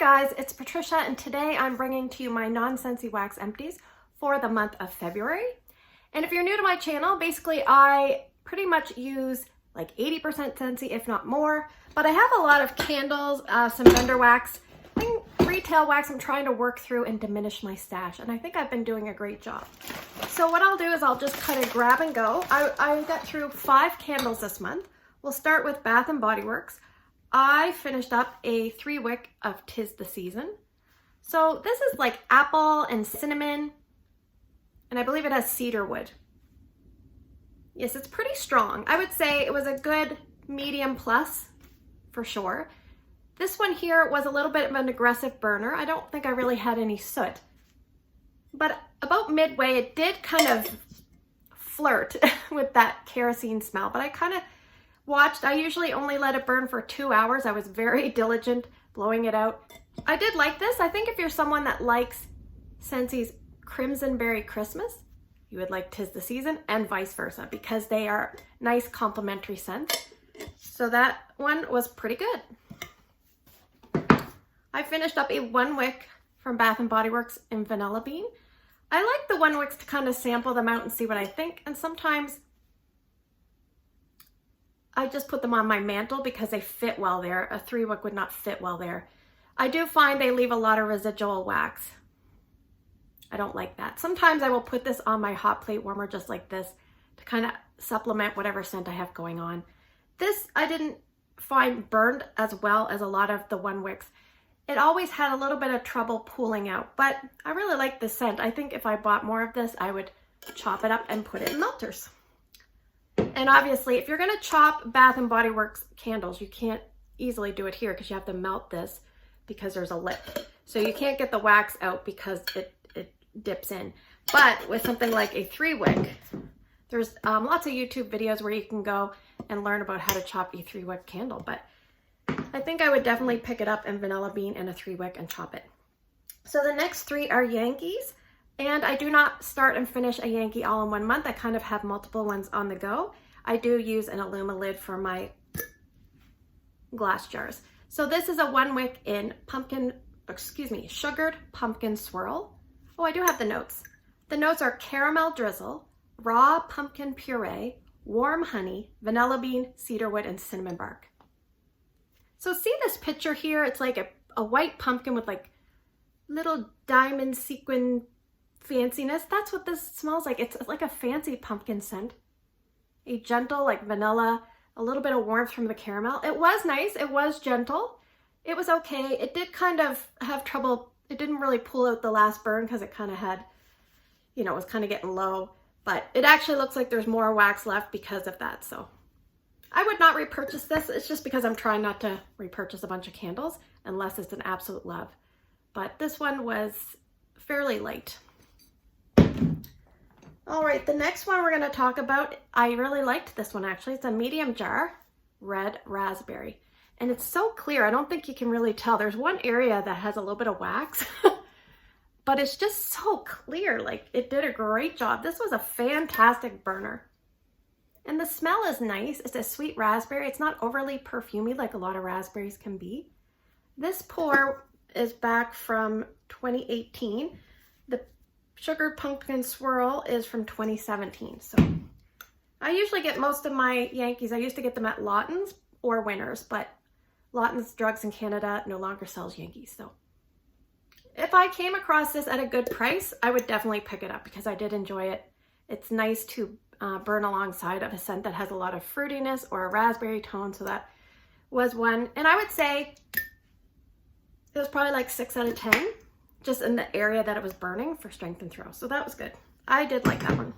Hi guys, it's Patricia and today I'm bringing to you my non-Scentsy wax empties for the month of February. And if you're new to my channel, basically I pretty much use like 80% Scentsy, if not more. But I have a lot of candles, some vendor wax, and retail wax I'm trying to work through and diminish my stash. And I think I've been doing a great job. So what I'll do is I'll just kind of grab and go. I got through 5 candles this month. We'll start with Bath & Body Works. I finished up a 3-wick of 'Tis the Season. So this is like apple and cinnamon, and I believe it has cedar wood. Yes, it's pretty strong. I would say it was a good medium plus for sure. This one here was a little bit of an aggressive burner. I don't think I really had any soot. But about midway, it did kind of flirt with that kerosene smell, but I kind of watched. I usually only let it burn for 2 hours. I was very diligent blowing it out. I did like this. I think if you're someone that likes Scentsy's Crimson Berry Christmas, you would like 'Tis the Season, and vice versa, because they are nice complementary scents. So that one was pretty good. I finished up a 1-wick from Bath & Body Works in Vanilla Bean. I like the 1-wicks to kind of sample them out and see what I think, and sometimes I just put them on my mantle because they fit well there. A 3-wick would not fit well there. I do find they leave a lot of residual wax. I don't like that. Sometimes I will put this on my hot plate warmer just like this to kind of supplement whatever scent I have going on. This I didn't find burned as well as a lot of the 1-wicks. It always had a little bit of trouble pooling out, but I really like the scent. I think if I bought more of this, I would chop it up and put it in melters. And obviously, if you're going to chop Bath & Body Works candles, you can't easily do it here because you have to melt this because there's a lip. So you can't get the wax out because it dips in. But with something like a 3-wick, there's lots of YouTube videos where you can go and learn about how to chop a 3-wick candle. But I think I would definitely pick it up in Vanilla Bean and a 3-wick and chop it. So the next 3 are Yankees. And I do not start and finish a Yankee all in one month. I kind of have multiple ones on the go. I do use an Illuma lid for my glass jars. So this is a 1-wick in sugared pumpkin swirl. Oh, I do have the notes. The notes are caramel drizzle, raw pumpkin puree, warm honey, vanilla bean, cedarwood, and cinnamon bark. So see this picture here? It's like a white pumpkin with like little diamond sequin fanciness. That's what this smells like. It's like a fancy pumpkin scent. A gentle like vanilla, a little bit of warmth from the caramel. It was nice. It was gentle. It was okay. It did kind of have trouble. It didn't really pull out the last burn because it kind of had, you know, it was kind of getting low. But it actually looks like there's more wax left because of that. So I would not repurchase this. It's just because I'm trying not to repurchase a bunch of candles unless it's an absolute love. But this one was fairly light. All right, the next one we're going to talk about, I really liked this one actually. It's a medium jar, red raspberry. And it's so clear, I don't think you can really tell. There's one area that has a little bit of wax, but it's just so clear. Like, it did a great job. This was a fantastic burner. And the smell is nice. It's a sweet raspberry. It's not overly perfumey like a lot of raspberries can be. This pour is back from 2018. The Sugar Pumpkin Swirl is from 2017. So I usually get most of my Yankees. I used to get them at Lawton's or Winners, but Lawton's Drugs in Canada no longer sells Yankees. So if I came across this at a good price, I would definitely pick it up because I did enjoy it. It's nice to burn alongside of a scent that has a lot of fruitiness or a raspberry tone. So that was one. And I would say it was probably like 6 out of 10. Just in the area that it was burning for strength and throw. So that was good. I did like that one.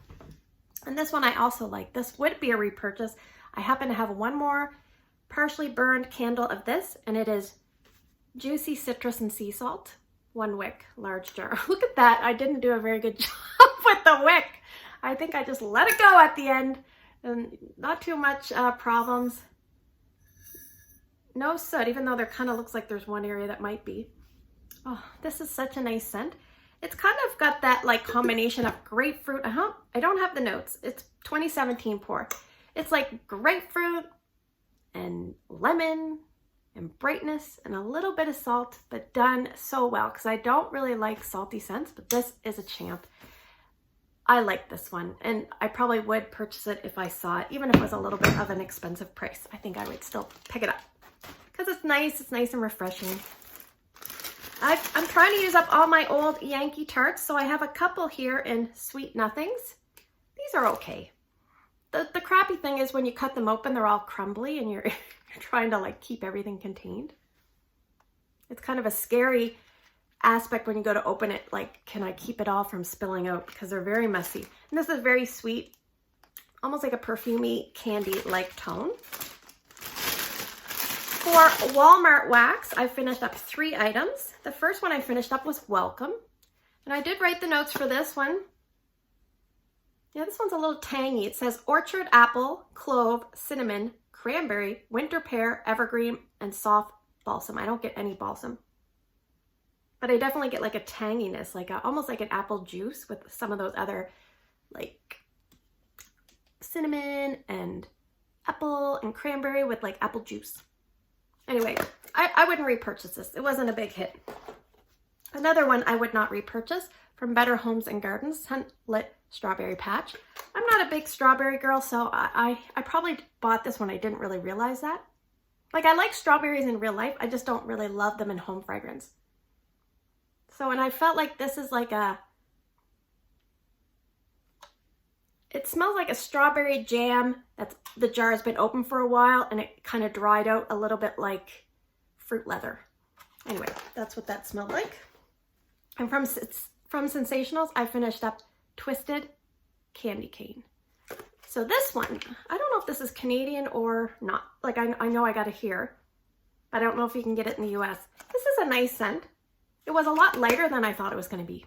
And this one I also like. This would be a repurchase. I happen to have one more partially burned candle of this, and it is Juicy Citrus and Sea Salt. 1-wick, large jar. Look at that. I didn't do a very good job with the wick. I think I just let it go at the end. And not too much problems. No soot, even though there kind of looks like there's one area that might be. Oh, this is such a nice scent. It's kind of got that like combination of grapefruit. I don't have the notes. It's 2017 pour. It's like grapefruit and lemon and brightness and a little bit of salt, but done so well because I don't really like salty scents, but this is a champ. I like this one, and I probably would purchase it if I saw it, even if it was a little bit of an expensive price. I think I would still pick it up because it's nice and refreshing. I'm trying to use up all my old Yankee tarts, so I have a couple here in Sweet Nothings. These are okay. The crappy thing is when you cut them open, they're all crumbly and you're trying to like keep everything contained. It's kind of a scary aspect when you go to open it, like, can I keep it all from spilling out? Because they're very messy. And this is very sweet, almost like a perfumey candy-like tone. For Walmart wax, I finished up 3 items. The first one I finished up was Welcome. And I did write the notes for this one. Yeah, this one's a little tangy. It says orchard apple, clove, cinnamon, cranberry, winter pear, evergreen, and soft balsam. I don't get any balsam. But I definitely get like a tanginess, like almost like an apple juice with some of those other like cinnamon and apple and cranberry with like apple juice. Anyway, I wouldn't repurchase this. It wasn't a big hit. Another one I would not repurchase from Better Homes and Gardens, Scent-Lit Strawberry Patch. I'm not a big strawberry girl, so I probably bought this when I didn't really realize that. Like, I like strawberries in real life. I just don't really love them in home fragrance. So, and I felt like this is like it smells like a strawberry jam that's, the jar has been open for a while and it kind of dried out a little bit like fruit leather. Anyway, that's what that smelled like. And from Scentsationals, I finished up Twisted Candy Cane. So this one, I don't know if this is Canadian or not. Like, I know I got it here, but I don't know if you can get it in the US. This is a nice scent. It was a lot lighter than I thought it was going to be.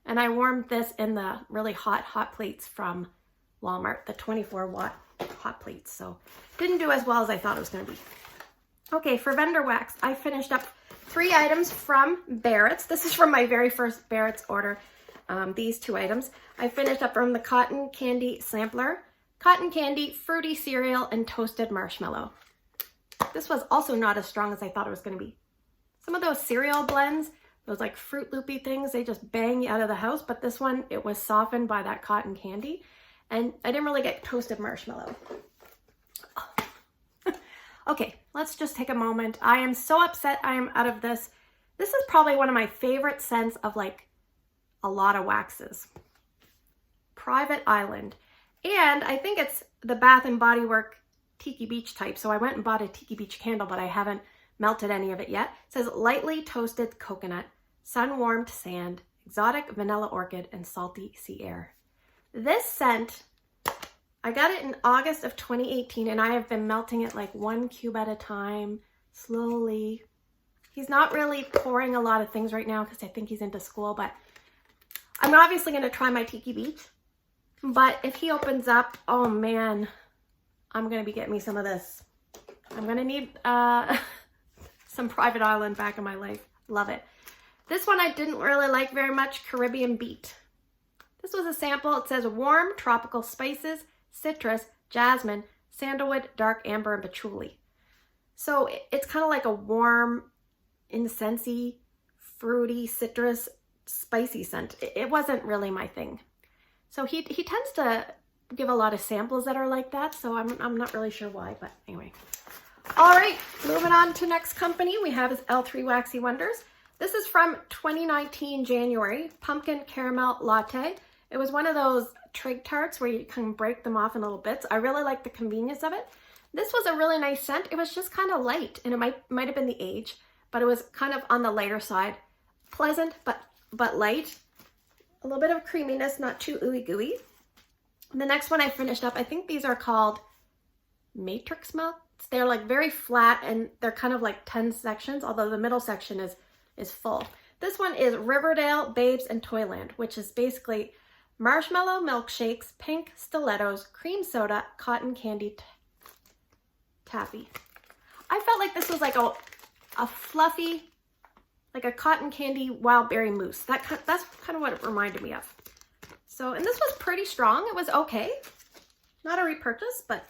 And I warmed this in the really hot plates from Walmart, the 24-watt hot plates. So didn't do as well as I thought it was going to be. Okay, for vendor wax, I finished up 3 items from Barrett's. This is from my very first Barrett's order, these 2 items. I finished up from the Cotton Candy Sampler, Cotton Candy, Fruity Cereal, and Toasted Marshmallow. This was also not as strong as I thought it was going to be. Some of those cereal blends, those like Fruit Loopy things, they just bang you out of the house. But this one, it was softened by that cotton candy. And I didn't really get toasted marshmallow. Oh. Okay, let's just take a moment. I am so upset I am out of this. This is probably one of my favorite scents of like a lot of waxes. Private Island. And I think it's the Bath & Body Works Tiki Beach type. So I went and bought a Tiki Beach candle, but I haven't melted any of it yet. It says lightly toasted coconut, sun-warmed sand, exotic vanilla orchid, and salty sea air. This scent, I got it in August of 2018, and I have been melting it like 1 cube at a time, slowly. He's not really pouring a lot of things right now because I think he's into school, but I'm obviously going to try my Tiki Beach. But if he opens up, oh man, I'm going to be getting me some of this. I'm going to need some Private Island back in my life. Love it. This one I didn't really like very much, Caribbean Beet. This was a sample. It says warm tropical spices, citrus, jasmine, sandalwood, dark amber, and patchouli. So it's kind of like a warm, incensey, fruity, citrus, spicy scent. It wasn't really my thing. So he tends to give a lot of samples that are like that, so I'm not really sure why, but anyway. All right, moving on to next company we have is L3 Waxy Wonders. This is from 2019 January, Pumpkin Caramel Latte. It was one of those trig tarts where you can break them off in little bits. I really like the convenience of it. This was a really nice scent. It was just kind of light, and it might have been the age, but it was kind of on the lighter side. Pleasant, but light. A little bit of creaminess, not too ooey gooey. The next one I finished up, I think these are called Matrix Melts. They're like very flat and they're kind of like 10 sections, although the middle section is full. This one is Riverdale, Babes, and Toyland, which is basically marshmallow milkshakes, pink stilettos, cream soda, cotton candy taffy. I felt like this was like a fluffy, like a cotton candy wild berry mousse. That's kind of what it reminded me of. So, and this was pretty strong. It was okay. Not a repurchase, but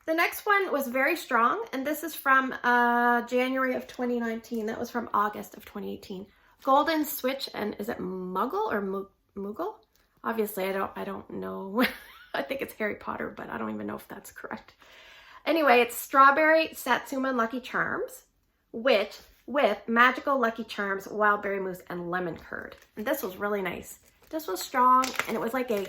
The next one was very strong, and this is from January of 2019. That was from August of 2018. Golden Switch, and is it Muggle or Moogle? Obviously, I don't know. I think it's Harry Potter, but I don't even know if that's correct. Anyway, it's Strawberry, Satsuma, and Lucky Charms, with Magical Lucky Charms, Wild Berry Mousse, and Lemon Curd. And this was really nice. This was strong, and it was like a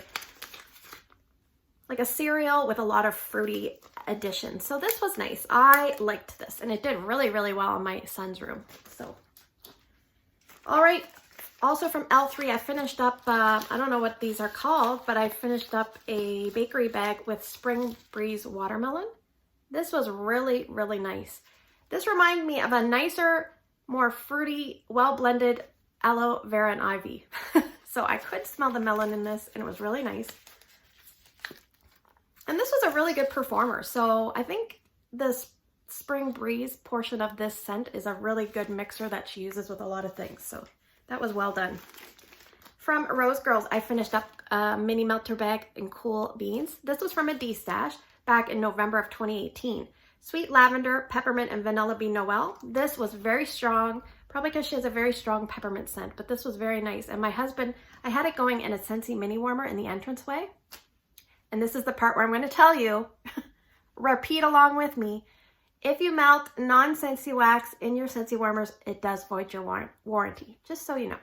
cereal with a lot of fruity additions. So this was nice. I liked this, and it did really, really well in my son's room. So, all right. Also from L3, I finished up, I don't know what these are called, but I finished up a bakery bag with Spring Breeze watermelon. This was really, really nice. This reminded me of a nicer, more fruity, well-blended aloe vera and ivy. So I could smell the melon in this, and it was really nice. And this was a really good performer. So I think this Spring Breeze portion of this scent is a really good mixer that she uses with a lot of things. So that was well done. From Rosegirls, I finished up a mini melter bag in Cool Beans. This was from a D-stash back in November of 2018. Sweet lavender, peppermint, and vanilla bean Noel. This was very strong, probably because she has a very strong peppermint scent, but this was very nice. And my husband, I had it going in a Scentsy mini warmer in the entranceway. And this is the part where I'm going to tell you, repeat along with me. If you melt non-Scentsy wax in your Scentsy warmers, it does void your warranty, just so you know.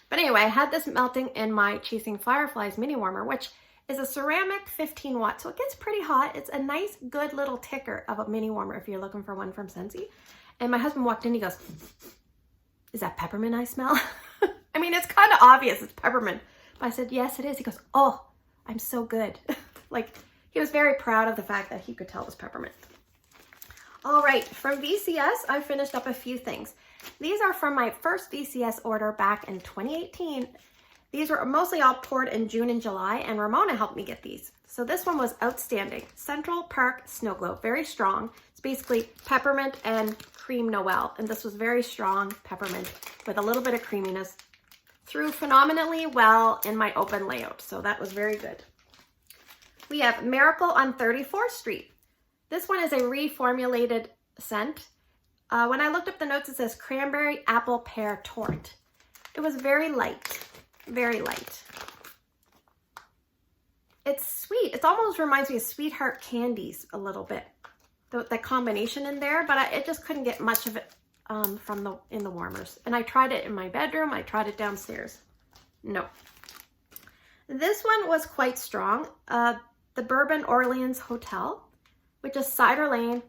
But anyway, I had this melting in my Chasing Fireflies mini warmer, which is a ceramic 15 watt, so it gets pretty hot. It's a nice, good little ticker of a mini warmer if you're looking for one from Scentsy. And my husband walked in, he goes, "Is that peppermint I smell?" I mean, it's kind of obvious it's peppermint. But I said, "Yes, it is." He goes, "Oh, I'm so good." Like, he was very proud of the fact that he could tell it was peppermint. All right, from VCS, I finished up a few things. These are from my first VCS order back in 2018. These were mostly all poured in June and July, and Ramona helped me get these. So this one was outstanding. Central Park Snow Glow, very strong. It's basically peppermint and cream Noel, and this was very strong peppermint with a little bit of creaminess. Threw phenomenally well in my open layout, so that was very good. We have Miracle on 34th Street. This one is a reformulated scent. When I looked up the notes, it says cranberry apple pear tort. It was very light, very light. It's sweet. It almost reminds me of Sweetheart Candies a little bit. The combination in there, but I just couldn't get much of it in the warmers. And I tried it in my bedroom. I tried it downstairs. No. This one was quite strong. The Bourbon Orleans Hotel, which is Cider Lane,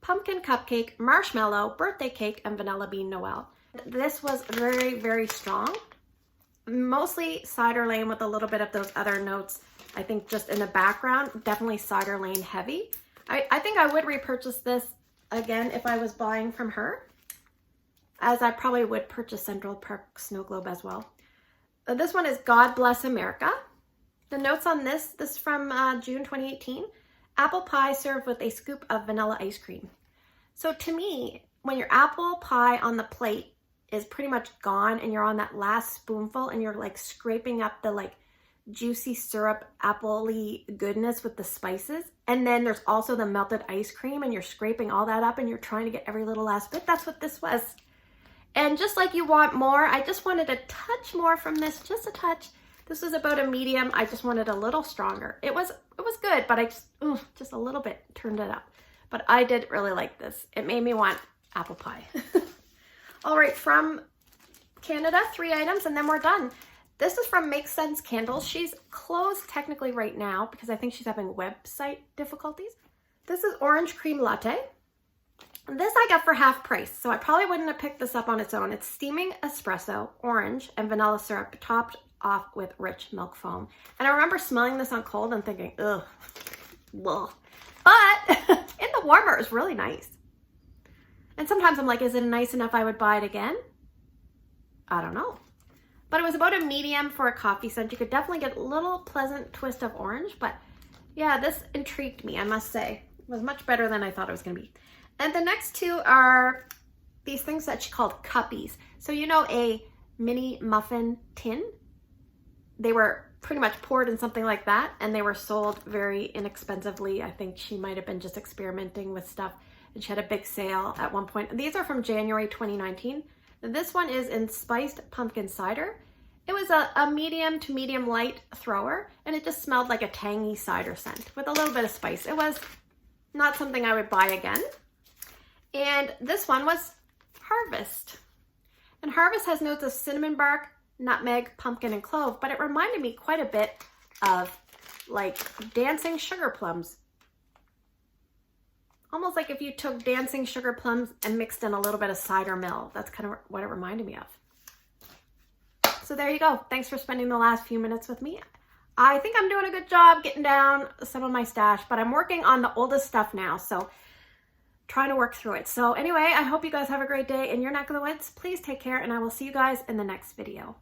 Pumpkin Cupcake, Marshmallow, Birthday Cake, and Vanilla Bean Noel. This was very, very strong. Mostly Cider Lane with a little bit of those other notes. I think just in the background, definitely Cider Lane heavy. I think I would repurchase this again if I was buying from her, as I probably would purchase Central Park Snow Globe as well. This one is God Bless America. The notes on this is from June 2018. Apple pie served with a scoop of vanilla ice cream. So to me, when your apple pie on the plate is pretty much gone and you're on that last spoonful and you're like scraping up the like juicy syrup apple-y goodness with the spices, and then there's also the melted ice cream and you're scraping all that up and you're trying to get every little last bit, that's what this was. And just like you want more, I just wanted a touch more from this, just a touch. This was about a medium. I just wanted a little stronger. It was good, but I just a little bit turned it up. But I did really like this. It made me want apple pie. All right, from Canada, 3 items, and then we're done. This is from Make Sense Candles. She's closed technically right now because I think she's having website difficulties. This is Orange Cream Latte. This I got for half price, so I probably wouldn't have picked this up on its own. It's steaming espresso, orange, and vanilla syrup topped off with rich milk foam. And I remember smelling this on cold and thinking, ugh, well. But in the warmer, it's really nice. And sometimes I'm like, is it nice enough I would buy it again? I don't know. But it was about a medium for a coffee scent. You could definitely get a little pleasant twist of orange, but yeah, this intrigued me, I must say. It was much better than I thought it was gonna be. And the next two are these things that she called Cuppies. So you know a mini muffin tin? they were pretty much poured in something like that, and they were sold very inexpensively. I think she might have been just experimenting with stuff, and she had a big sale at one point. These are from January 2019. This one is in spiced pumpkin cider. It was a medium to medium light thrower, and it just smelled like a tangy cider scent with a little bit of spice. It was not something I would buy again. And this one was Harvest. And Harvest has notes of cinnamon bark, nutmeg, pumpkin, and clove, but it reminded me quite a bit of like dancing sugar plums. Almost like if you took dancing sugar plums and mixed in a little bit of cider mill. That's kind of what it reminded me of. So there you go. Thanks for spending the last few minutes with me. I think I'm doing a good job getting down some of my stash, but I'm working on the oldest stuff now, so trying to work through it. So anyway, I hope you guys have a great day in your neck of the woods. Please take care, and I will see you guys in the next video.